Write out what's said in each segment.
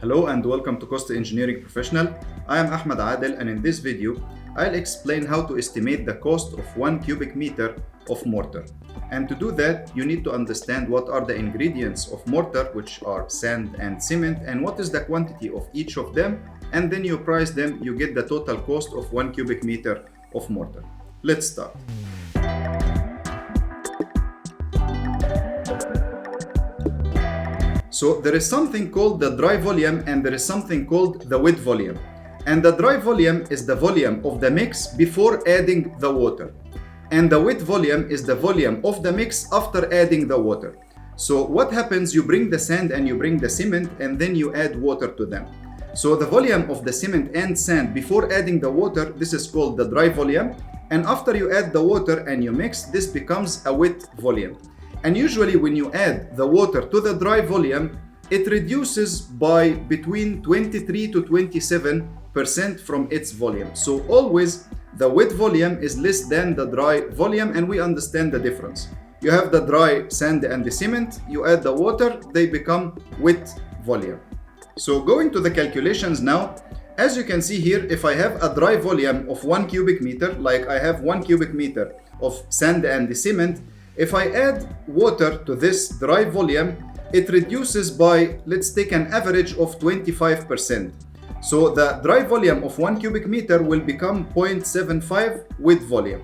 Hello and welcome to Cost Engineering Professional. I am Ahmed Adel, and in this video, I'll explain how to estimate the cost of 1 cubic meter of mortar. And to do that, you need to understand what are the ingredients of mortar, which are sand and cement, and what is the quantity of each of them, and then you price them, you get the total cost of 1 cubic meter of mortar. Let's start. So there is something called the dry volume and there is something called the wet volume. And the dry volume is the volume of the mix before adding the water. And the wet volume is the volume of the mix after adding the water. So what happens, you bring the sand and you bring the cement and then you add water to them. So the volume of the cement and sand before adding the water, this is called the dry volume. And after you add the water and you mix, this becomes a wet volume. And usually when you add the water to the dry volume, it reduces by between 23 to 27% from its volume. So always the wet volume is less than the dry volume, and we understand the difference. You have the dry sand and the cement, you add the water, they become wet volume. So going to the calculations now, as you can see here, if I have a dry volume of 1 cubic meter, like I have 1 cubic meter of sand and the cement, if I add water to this dry volume, it reduces by, let's take an average of 25%. So the dry volume of 1 cubic meter will become 0.75 wet volume.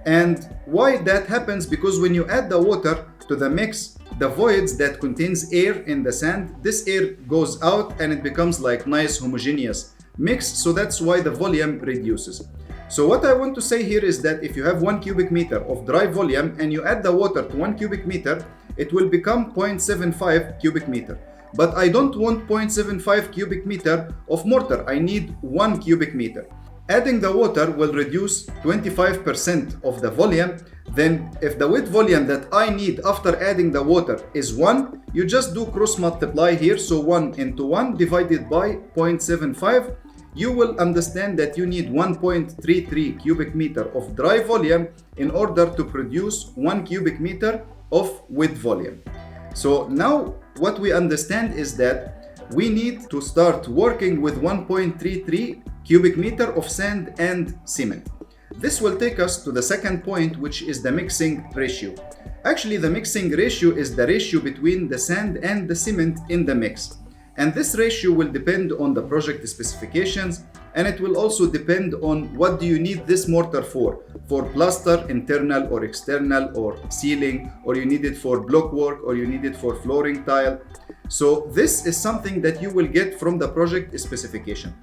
And why that happens? Because when you add the water to the mix, the voids that contains air in the sand, this air goes out and it becomes like nice homogeneous mix. So that's why the volume reduces. So what I want to say here is that if you have 1 cubic meter of dry volume and you add the water to 1 cubic meter, it will become 0.75 cubic meter. But I don't want 0.75 cubic meter of mortar, I need 1 cubic meter. Adding the water will reduce 25% of the volume. Then if the wet volume that I need after adding the water is 1, you just do cross multiply here. So 1 into 1 divided by 0.75. You will understand that you need 1.33 cubic meter of dry volume in order to produce 1 cubic meter of wet volume. So now what we understand is that we need to start working with 1.33 cubic meter of sand and cement. This will take us to the second point, which is the mixing ratio. Actually, the mixing ratio is the ratio between the sand and the cement in the mix. And this ratio will depend on the project specifications, and it will also depend on what do you need this mortar for plaster, internal or external, or ceiling, or you need it for block work, or you need it for flooring tile. So this is something that you will get from the project specification.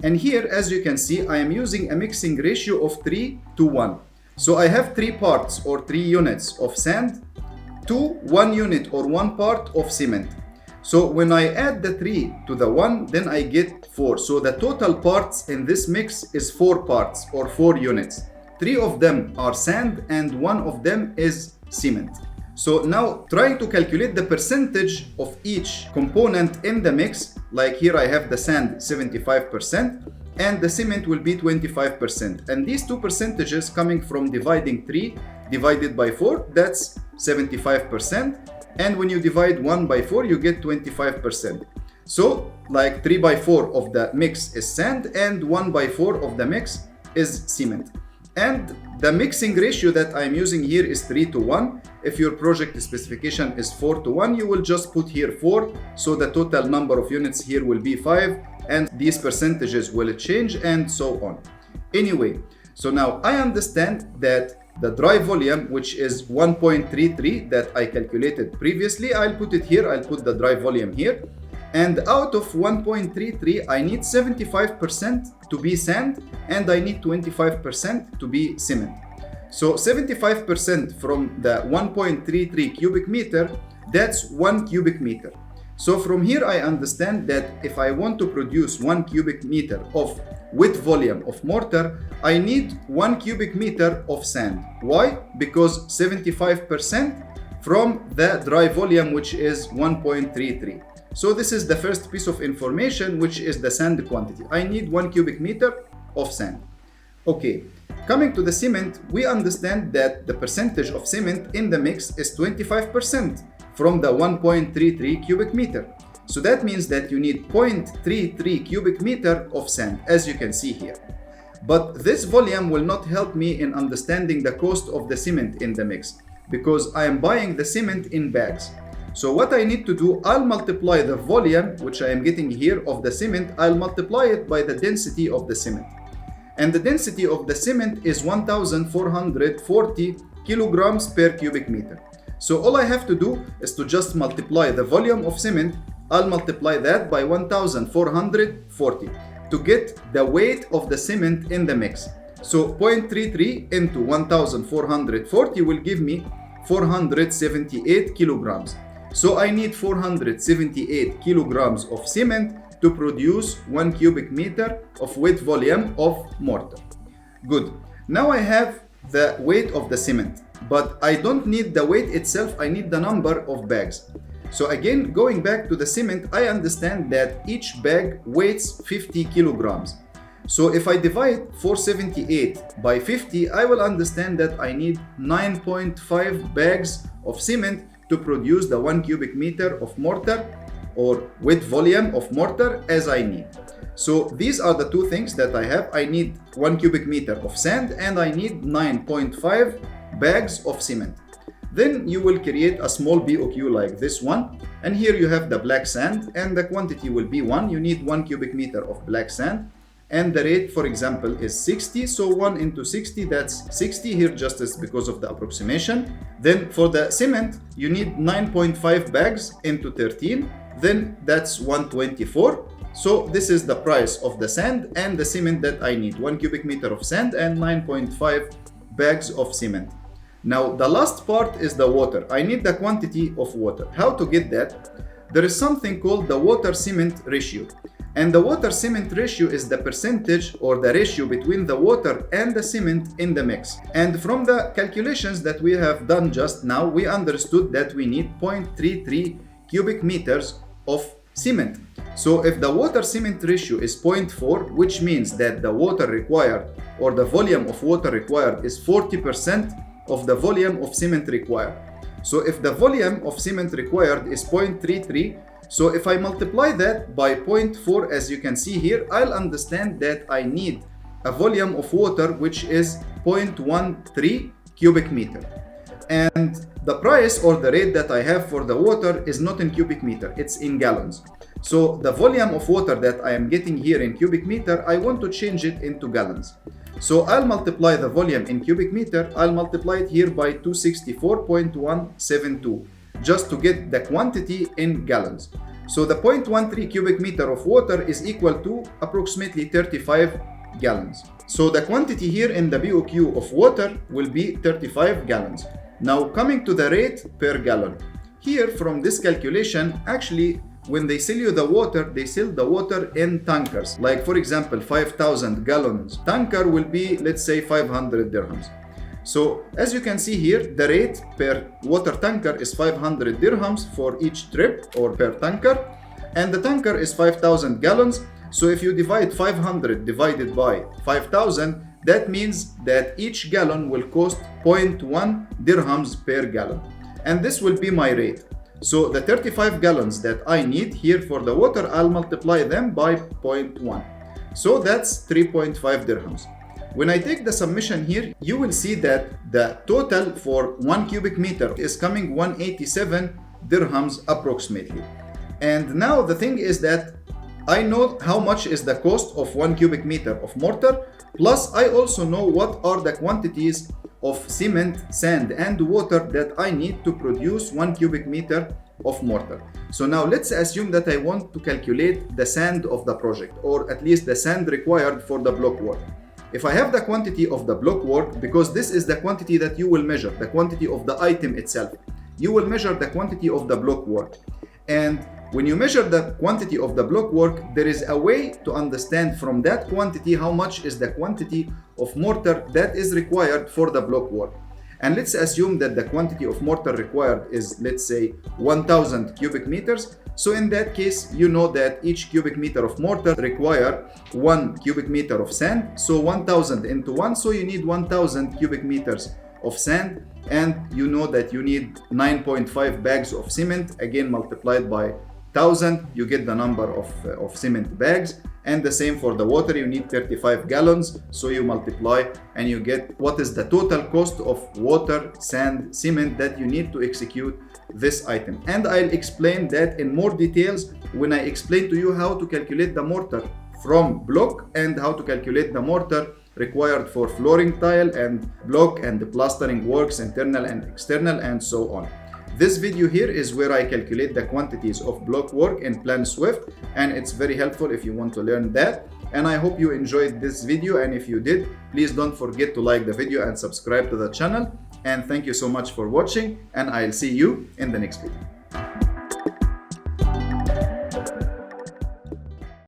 And here, as you can see, I am using a mixing ratio of 3 to 1. So I have 3 parts or 3 units of sand to 1 unit or 1 part of cement. So when I add the 3 to the 1, then I get 4. So the total parts in this mix is 4 parts or 4 units. 3 of them are sand and 1 of them is cement. So now trying to calculate the percentage of each component in the mix, like here I have the sand 75% and the cement will be 25%. And these two percentages coming from dividing 3 divided by 4, that's 75%. And when you divide 1 by 4, you get 25%. So like 3 by 4 of the mix is sand and 1 by 4 of the mix is cement. And the mixing ratio that I'm using here is 3 to 1. If your project specification is 4 to 1, you will just put here 4. So the total number of units here will be 5, and these percentages will change and so on. Anyway, so now I understand that the dry volume, which is 1.33 that I calculated previously, I'll put it here, I'll put the dry volume here. And out of 1.33, I need 75% to be sand and I need 25% to be cement. So 75% from the 1.33 cubic meter, that's 1 cubic meter. So from here I understand that if I want to produce 1 cubic meter of wet volume of mortar, I need 1 cubic meter of sand. Why? Because 75% from the dry volume, which is 1.33. So this is the first piece of information, which is the sand quantity. I need 1 cubic meter of sand. Okay, coming to the cement, we understand that the percentage of cement in the mix is 25% from the 1.33 cubic meter. So that means that you need 0.33 cubic meter of sand, as you can see here. But this volume will not help me in understanding the cost of the cement in the mix, because I am buying the cement in bags. So what I need to do, I'll multiply the volume which I am getting here of the cement, I'll multiply it by the density of the cement. And the density of the cement is 1440 kilograms per cubic meter. So all I have to do is to just multiply the volume of cement, I'll multiply that by 1440 to get the weight of the cement in the mix. So 0.33 into 1440 will give me 478 kilograms. So I need 478 kilograms of cement to produce 1 cubic meter of weight volume of mortar. Good. Now I have the weight of the cement, but I don't need the weight itself, I need the number of bags. So again, going back to the cement, I understand that each bag weighs 50 kilograms. So if I divide 478 by 50, I will understand that I need 9.5 bags of cement to produce the 1 cubic meter of mortar or weight volume of mortar as I need. So these are the two things that I have. I need 1 cubic meter of sand and I need 9.5 bags of cement. Then you will create a small BOQ like this one, and here you have the black sand and the quantity will be 1. You need 1 cubic meter of black sand and the rate, for example, is 60. So 1 into 60, that's 60 here, just as because of the approximation. Then for the cement, you need 9.5 bags into 13, then that's 124. So this is the price of the sand and the cement that I need, 1 cubic meter of sand and 9.5 bags of cement. Now the last part is the water. I need the quantity of water. How to get that? There is something called the water-cement ratio. And the water-cement ratio is the percentage or the ratio between the water and the cement in the mix. And from the calculations that we have done just now, we understood that we need 0.33 cubic meters of cement. So if the water-cement ratio is 0.4, which means that the water required or the volume of water required is 40% of the volume of cement required. So if the volume of cement required is 0.33, so if I multiply that by 0.4, as you can see here, I'll understand that I need a volume of water which is 0.13 cubic meter. And the price or the rate that I have for the water is not in cubic meter, it's in gallons. So the volume of water that I am getting here in cubic meter, I want to change it into gallons. So I'll multiply the volume in cubic meter, I'll multiply it here by 264.172 just to get the quantity in gallons. So the 0.13 cubic meter of water is equal to approximately 35 gallons. So the quantity here in the BOQ of water will be 35 gallons. Now coming to the rate per gallon. Here from this calculation, actually when they sell you the water, they sell the water in tankers. Like for example, 5,000 gallons tanker will be, let's say, 500 dirhams. So as you can see here, the rate per water tanker is 500 dirhams for each trip or per tanker. And the tanker is 5,000 gallons. So if you divide 500 divided by 5,000, that means that each gallon will cost 0.1 dirhams per gallon. And this will be my rate. So the 35 gallons that I need here for the water, I'll multiply them by 0.1. So that's 3.5 dirhams. When I take the summation here, you will see that the total for 1 cubic meter is coming 187 dirhams approximately. And now the thing is that I know how much is the cost of 1 cubic meter of mortar, plus I also know what are the quantities of cement, sand and water that I need to produce 1 cubic meter of mortar. So now let's assume that I want to calculate the sand of the project, or at least the sand required for the block work. If I have the quantity of the block work, because this is the quantity that you will measure, the quantity of the item itself, you will measure the quantity of the block work. And when you measure the quantity of the block work, there is a way to understand from that quantity how much is the quantity of mortar that is required for the block work. And let's assume that the quantity of mortar required is, let's say, 1000 cubic meters. So in that case, you know that each cubic meter of mortar require 1 cubic meter of sand. So 1000 into 1, so you need 1000 cubic meters of sand. And you know that you need 9.5 bags of cement, again multiplied by 1000, you get the number of cement bags. And the same for the water, you need 35 gallons, so you multiply and you get what is the total cost of water, sand, cement that you need to execute this item. And I'll explain that in more details when I explain to you how to calculate the mortar from block and how to calculate the mortar required for flooring tile and block and the plastering works, internal and external, and so on. This video here is where I calculate the quantities of block work in Plan Swift, and it's very helpful if you want to learn that. And I hope you enjoyed this video, and if you did, please don't forget to like the video and subscribe to the channel. And thank you so much for watching, and I'll see you in the next video.